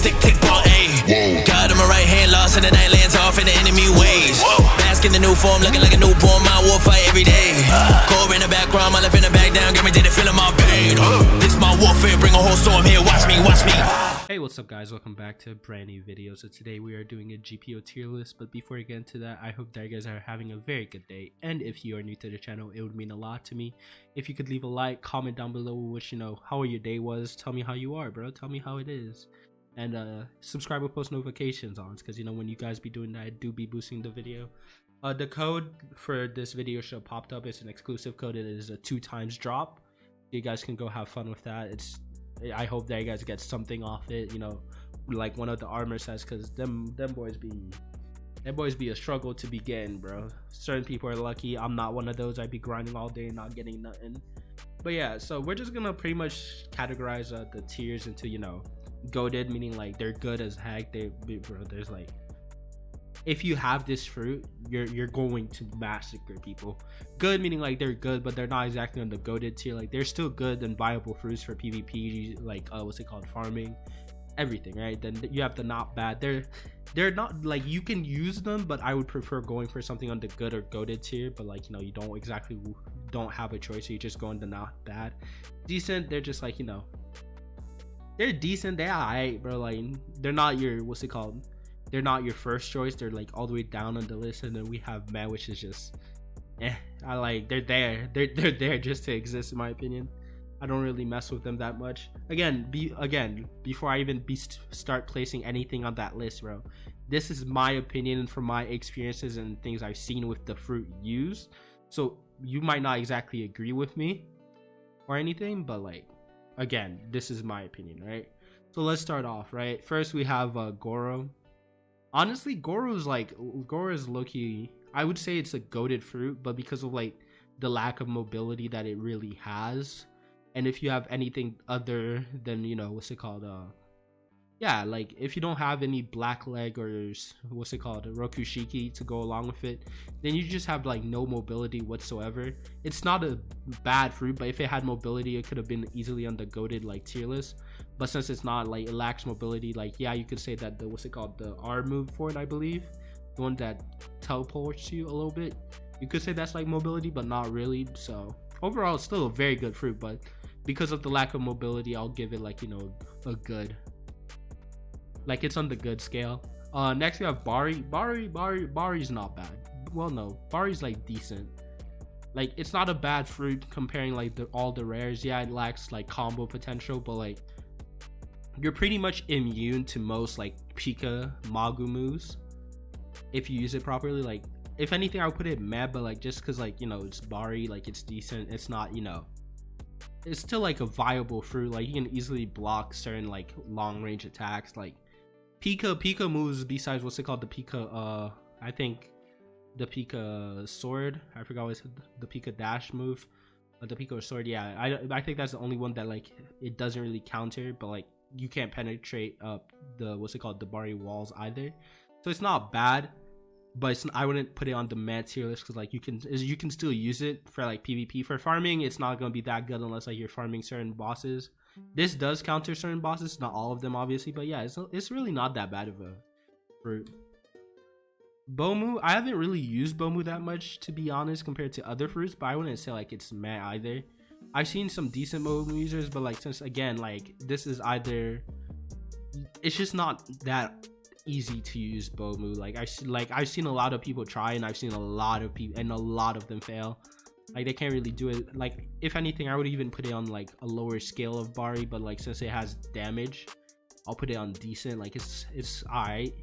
stick, click ball, ayy. God in my right hand, lost in the night, lands off in the enemy ways. Bask in the new form, looking like a newborn, my war fight every day. Core in the background, my left in the back down, got me did it, feeling my pain. This my warfare, bring a whole storm here, watch me, watch me. Hey, what's up guys, welcome back to a brand new video. So today we are doing a GPO tier list, but before we get into that, I hope that you guys are having a very good day. And if you are new to the channel, it would mean a lot to me if you could leave a like, comment down below which, you know, how your day was. Tell me how you are, bro. Tell me how it is. And subscribe with post notifications on, because you know when you guys be doing that, I do be boosting the video. The code for this video show popped up. It's an exclusive code. It is a 2x drop. You guys can go have fun with that. I hope that you guys get something off it, you know, like one of the armor sets, because them boys be a struggle to be getting, bro. Certain people are lucky. I'm not one of those. I'd be grinding all day and not getting nothing. But yeah, so we're just gonna pretty much categorize the tiers into, you know, goated, meaning like they're good as heck. Bro, there's like, if you have this fruit, you're going to massacre people. Good meaning like they're good, but they're not exactly on the goated tier. Like they're still good and viable fruits for PvP, like what's it called, farming, everything, right? Then you have the not bad. They're not like, you can use them, but I would prefer going for something on the good or goated tier. But like, you know, you don't have a choice, so you just go on the not bad. Decent, they're just like, you know, they're decent. They're alright, bro. Like they're not your, what's it called, they're not your first choice. They're like all the way down on the list. And then we have Mera, which is just I like, they're there just to exist, in my opinion. I don't really mess with them that much. Again, before I even start placing anything on that list, bro, this is my opinion from my experiences and things I've seen with the fruit used. So you might not exactly agree with me or anything, but like, again, this is my opinion, right? So let's start off, right? First we have Goro. Honestly, Goro is low-key, I would say it's a goated fruit, but because of like the lack of mobility that it really has, and if you have anything other than, you know, what's it called, yeah, like if you don't have any black leg or what's it called, Rokushiki to go along with it, then you just have like no mobility whatsoever. It's not a bad fruit, but if it had mobility, it could have been easily on the goated like tier list. But since it's not, like it lacks mobility, like yeah, you could say that the, what's it called, the R move for it, I believe, the one that teleports you a little bit, you could say that's like mobility, but not really. So overall, it's still a very good fruit, but because of the lack of mobility, I'll give it like, you know, a good, like it's on the good scale. Next we have Bari. Bari's not bad. Well, no, Bari's like decent. Like it's not a bad fruit comparing like all the rares. Yeah, it lacks like combo potential, but like you're pretty much immune to most like Pika, Magu moves if you use it properly. Like if anything, I would put it meh, but like just because like, you know, it's Bari, like it's decent. It's not, you know, it's still like a viable fruit. Like you can easily block certain like long range attacks. Like Pika moves besides, what's it called, the Pika, I think the Pika sword, I forgot what's the Pika dash move, but the Pika sword, yeah, I think that's the only one that like it doesn't really counter, but like you can't penetrate the, what's it called, the Bari walls either. So it's not bad, but I wouldn't put it on the meh tier list, because like you can still use it for like PvP. For farming, it's not going to be that good unless like you're farming certain bosses. This does counter certain bosses, not all of them obviously, but yeah, it's really not that bad of a fruit. Bombu, I haven't really used Bombu that much, to be honest, compared to other fruits, but I wouldn't say like it's meh either. I've seen some decent Bombu users, but like, since again, like this is either, it's just not that easy to use Bombu. Like I've seen a lot of people try, and I've seen a lot of people, and a lot of them fail. Like they can't really do it. Like if anything, I would even put it on like a lower scale of Bari, but like since it has damage, I'll put it on decent. Like it's alright.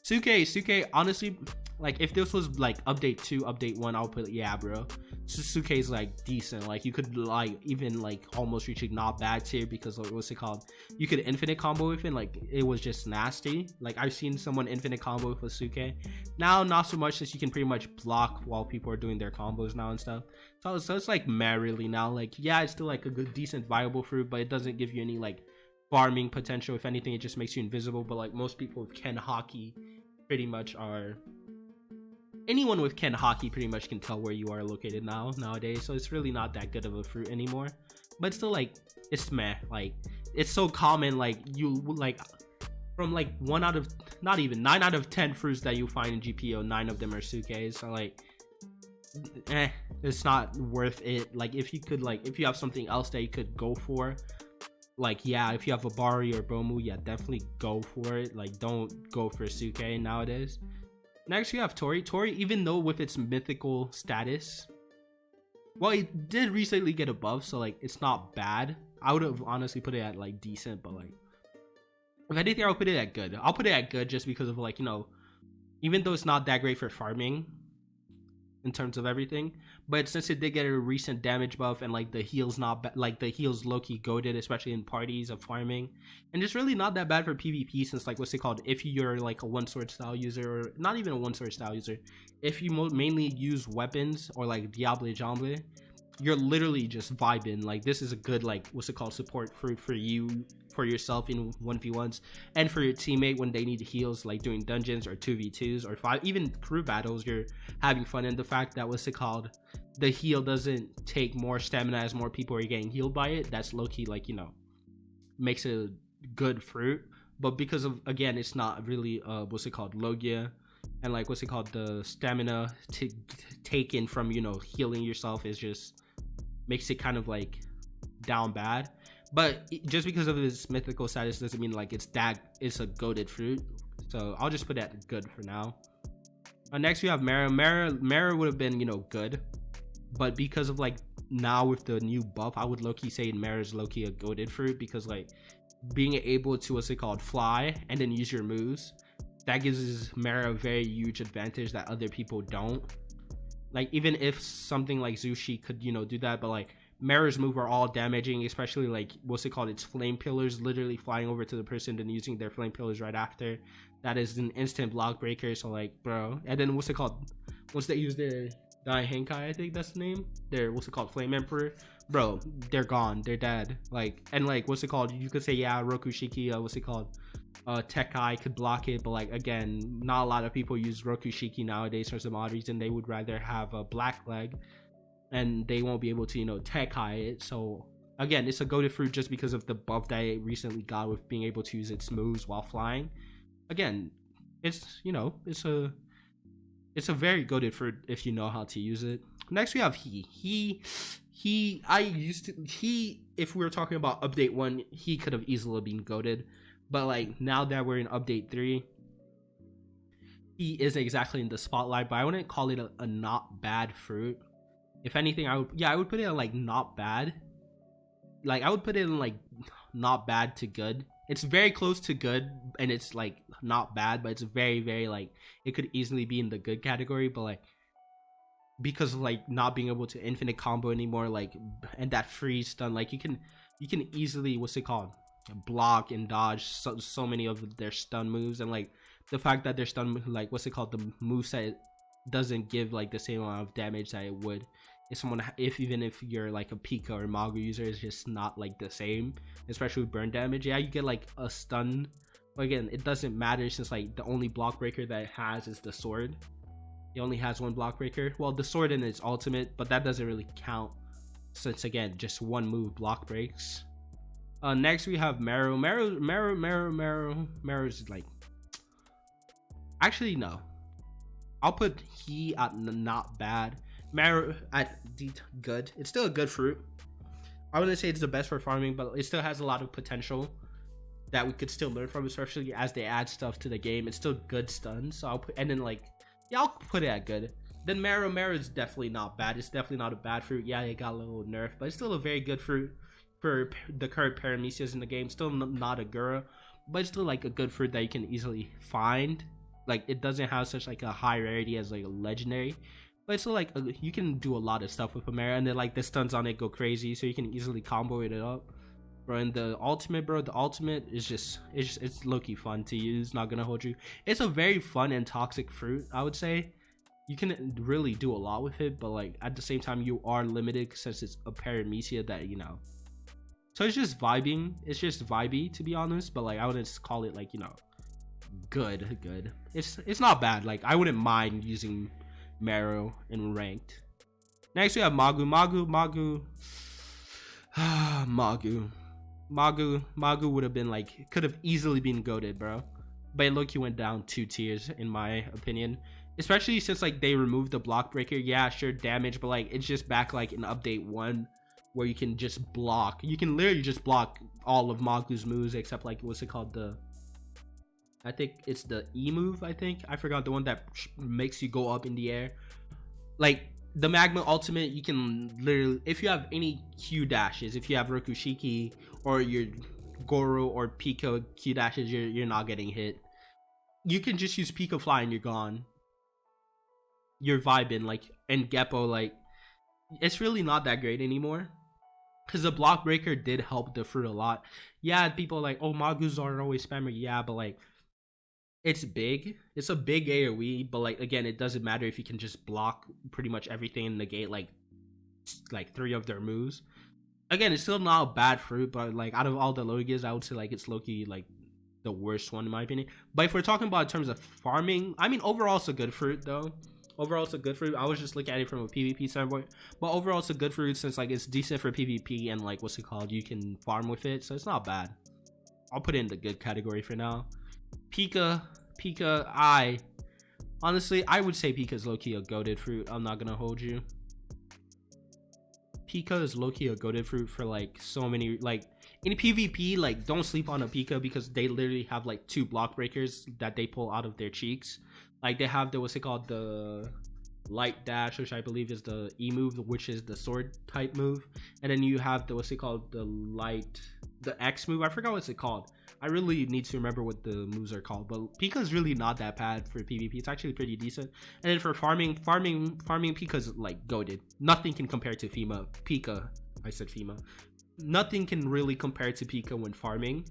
Suke, honestly, like if this was like update 2, update 1, I'll put, yeah, bro, Suke is like decent. Like you could like even like almost reach a not bad tier, because like, what's it called, you could infinite combo with it. Like it was just nasty. Like I've seen someone infinite combo with a Suke. Now not so much, since you can pretty much block while people are doing their combos now and stuff. So it's like meh really now. Like yeah, it's still like a good decent viable fruit, but it doesn't give you any like farming potential. If anything, it just makes you invisible. But like most people with Ken Hockey pretty much are, anyone with Ken Hockey pretty much can tell where you are located nowadays. So it's really not that good of a fruit anymore, but still like it's meh. Like it's so common, like you like from like 1 out of, not even 9 out of 10 fruits that you find in GPO, 9 of them are Suke. So like, it's not worth it. Like if you could, like if you have something else that you could go for, like yeah, if you have a Bari or Bombu, yeah, definitely go for it. Like don't go for Suke nowadays. Next you have Tori. Tori, even though with its mythical status, well, it did recently get a buff, so like it's not bad. I would have honestly put it at like decent, but like if anything, I'll put it at good. I'll put it at good just because of like, you know, even though it's not that great for farming in terms of everything, but since it did get a recent damage buff and like the heal's not like the heal's low-key goated, especially in parties of farming, and it's really not that bad for PvP since like what's it called, if you're like a one sword style user, or not even a one sword style user, if you mainly use weapons or like Diable Jamble, you're literally just vibing. Like this is a good like what's it called support for you, for yourself in 1v1s, and for your teammate when they need heals, like doing dungeons or 2v2s or 5, even crew battles. You're having fun, and the fact that what's it called, the heal doesn't take more stamina as more people are getting healed by it, that's low-key like, you know, makes it a good fruit. But because of, again, it's not really what's it called, Logia, and like what's it called, the stamina taken from, you know, healing yourself is just makes it kind of like down bad. But just because of its mythical status doesn't mean like it's a goated fruit. So I'll just put that good for now. Next we have Mera. Mera would have been, you know, good, but because of like now with the new buff, I would low-key say Mera's low-key a goated fruit, because like being able to what's it called, fly and then use your moves, that gives Mera a very huge advantage that other people don't. Like even if something like Sushi could, you know, do that, but like Mera's move are all damaging, especially like what's it called, its flame pillars, literally flying over to the person then using their flame pillars right after. That is an instant block breaker. So like, bro, and then what's it called, once they use their Dai Henkai, I think that's the name, their what's it called, Flame Emperor, bro, they're gone, they're dead. Like, and like what's it called, you could say yeah, Rokushiki, what's it called, Tekai could block it, but like again, not a lot of people use Rokushiki nowadays for some odd reason. They would rather have a black leg, and they won't be able to, you know, Tekai it. So again, it's a goated fruit just because of the buff that it recently got with being able to use its moves while flying. Again, it's, you know, it's a very goated fruit if you know how to use it. Next we have he, if we were talking about update 1, he could have easily been goated, but like now that we're in update 3, he isn't exactly in the spotlight, but I wouldn't call it a not bad fruit. If anything, I would put it in like not bad. Like I would put it in like not bad to good. It's very close to good, and it's like not bad, but it's very, very like, it could easily be in the good category. But like because of like not being able to infinite combo anymore, like, and that freeze stun, like you can easily, what's it called, block and dodge so many of their stun moves. And like the fact that their stun, like what's it called, the moveset doesn't give like the same amount of damage that it would if someone, even if you're like a Pika or Magu user, it's just not like the same, especially with burn damage. Yeah, you get like a stun, but again, it doesn't matter since like the only block breaker that it has is the sword. It only has one block breaker, well, the sword and its ultimate, but that doesn't really count since again just one move block breaks. Next we have Mera. Mera's like, actually no, I'll put he at not bad, Mera at good. It's still a good fruit. I wouldn't say it's the best for farming, but it still has a lot of potential that we could still learn from, especially as they add stuff to the game. It's still good stun, so I'll put, and then like, yeah, I'll put it at good. Then Mera is definitely not bad. It's definitely not a bad fruit. Yeah, it got a little nerf, but it's still a very good fruit for the current paramecias in the game. Still not a Goro, but it's still like a good fruit that you can easily find. Like it doesn't have such like a high rarity as like a legendary, but it's still like you can do a lot of stuff with a Mera, and then like the stuns on it go crazy, so you can easily combo it up, bro. And the ultimate, bro, the ultimate is just it's low-key fun to use, not gonna hold you. It's a very fun and toxic fruit, I would say. You can really do a lot with it, but like at the same time you are limited since it's a paramecia that, you know, so it's just vibing. It's just vibey, to be honest, but like I wouldn't call it like, you know, good. It's not bad. Like I wouldn't mind using Mera in ranked. Next we have Magu. Magu would have been like, could have easily been goated, bro. But look, you went down 2 tiers in my opinion. Especially since like they removed the block breaker. Yeah, sure, damage, but like it's just back like in update 1 where you can just block. You can literally just block all of Magu's moves except like what's it called, the I think it's the E move. I forgot, the one that makes you go up in the air. Like the Magma ultimate, you can literally, if you have any Q dashes, if you have Rokushiki or your Goro or Pika Q dashes, you're not getting hit. You can just use Pika Fly and you're gone. You're vibing. Like, and Geppo, like it's really not that great anymore because the block breaker did help the fruit a lot. Yeah, people are like, oh, Magus are always spammer. Yeah, but like it's big. It's a big AoE, but like again, it doesn't matter if you can just block pretty much everything and negate like 3 of their moves. Again, it's still not a bad fruit, but like out of all the Logias, I would say like it's low-key like the worst one in my opinion. But if we're talking about in terms of farming, I mean overall it's a good fruit though. Overall it's a good fruit. I was just looking at it from a PvP standpoint, but overall it's a good fruit since like it's decent for PvP and like what's it called, you can farm with it, so it's not bad. I'll put it in the good category for now. Pika, honestly, I would say Pika is low-key a goated fruit. I'm not gonna hold you. Pika is low-key a goated fruit for like so many, like in PvP, like don't sleep on a Pika because they literally have like 2 block breakers that they pull out of their cheeks. Like they have the, what's it called, the light dash, which I believe is the E move, which is the sword type move, and then you have the, what's it called, the X move. I forgot what's it called. I really need to remember what the moves are called, but Pika is really not that bad for PvP. It's actually pretty decent. And then for farming Pika's like goated. Nothing can compare to Pika. I said Fima. Nothing can really compare to Pika when farming.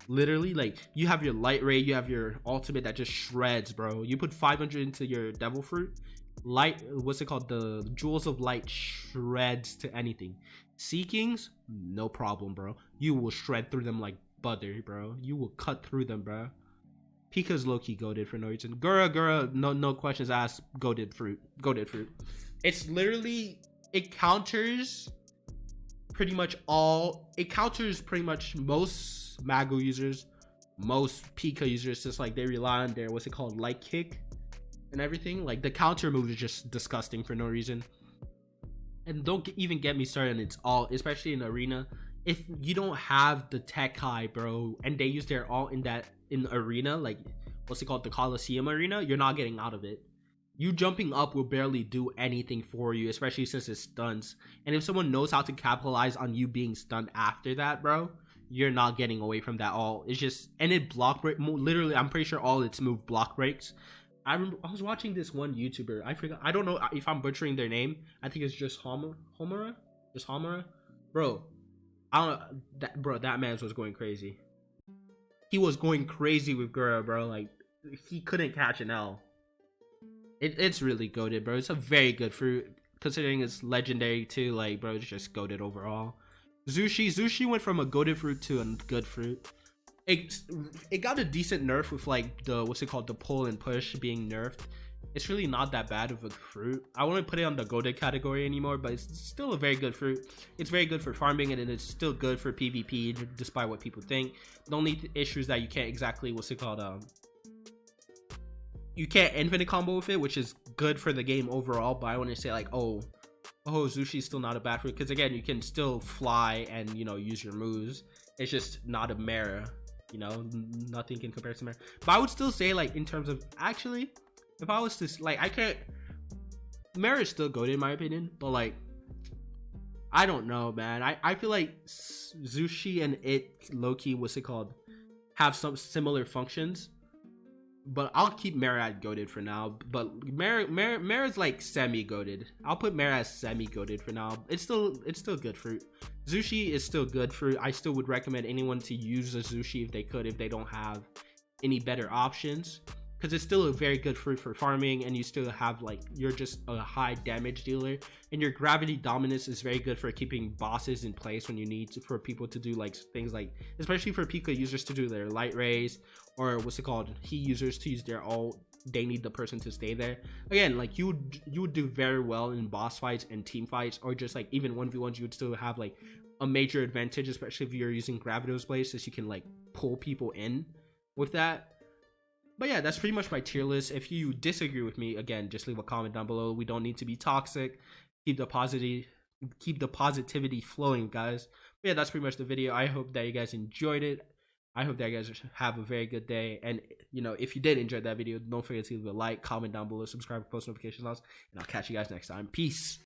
Literally, like you have your light ray, you have your ultimate that just shreds, bro. You put 500 into your devil fruit, light, what's it called, the jewels of light shreds to anything. Seekings, no problem, bro. You will shred through them like butter, bro. You will cut through them, bro. Pika's low-key goated for no reason. Goro, no questions asked, goated fruit. It's literally, it counters pretty much most Magu users, most Pika users, just like they rely on their, what's it called, light kick and everything. Like the counter move is just disgusting for no reason. And don't even get me started on its all, especially in arena. If you don't have the tech high, bro, and they use their all in arena, like what's it called, the Coliseum arena, you're not getting out of it. You jumping up will barely do anything for you, especially since it stuns. And if someone knows how to capitalize on you being stunned after that, bro, you're not getting away from that all. It's just, and it block break, literally I'm pretty sure all its move block breaks. I was watching this one YouTuber, I don't know if I'm butchering their name. I think it's just Homura, bro. That man was going crazy. He was going crazy with Goro, bro. Like he couldn't catch an L. It's really goated, bro. It's a very good fruit considering it's legendary too. Like, bro, it's just goated overall. Sushi went from a goated fruit to a good fruit. It got a decent nerf with like the, what's it called, the pull and push being nerfed. It's really not that bad of a fruit. I wouldn't put it on the goated category anymore, but it's still a very good fruit. It's very good for farming, and it's still good for PvP despite what people think. The only issue is that you can't exactly, what's it called, you can't infinite combo with it, which is good for the game overall. But I want to say like, oh, Sushi's still not a bad fruit, because again, you can still fly and, you know, use your moves. It's just not a Mera, you know, nothing can compare to Mera. But I would still say, like, in terms of, actually, if I was to, like, I can't, Mera is still good in my opinion, but like, I don't know, man. I feel like Sushi and it low-key, what's it called, have some similar functions. But I'll keep Mera at goated for now. But Mera's like semi-goated. I'll put Mera as semi-goated for now. It's still good fruit. Sushi is still good fruit. I still would recommend anyone to use a Sushi if they could, if they don't have any better options, because it's still a very good fruit for farming, and you still have, like, you're just a high damage dealer, and your gravity dominance is very good for keeping bosses in place when you need to, for people to do like things like, especially for Pika users to do their light rays, or what's it called, he users to use their ult. They need the person to stay there. Again, like you would do very well in boss fights and team fights, or just like even 1v1s. You would still have like a major advantage, especially if you're using Gravitos Blaze, is you can like pull people in with that. But yeah, that's pretty much my tier list. If you disagree with me, again, just leave a comment down below. We don't need to be toxic. Keep the positivity flowing, guys. But yeah, that's pretty much the video. I hope that you guys enjoyed it. I hope that you guys have a very good day. And you know, if you did enjoy that video, don't forget to leave a like, comment down below, subscribe, post notifications on, and I'll catch you guys next time. Peace.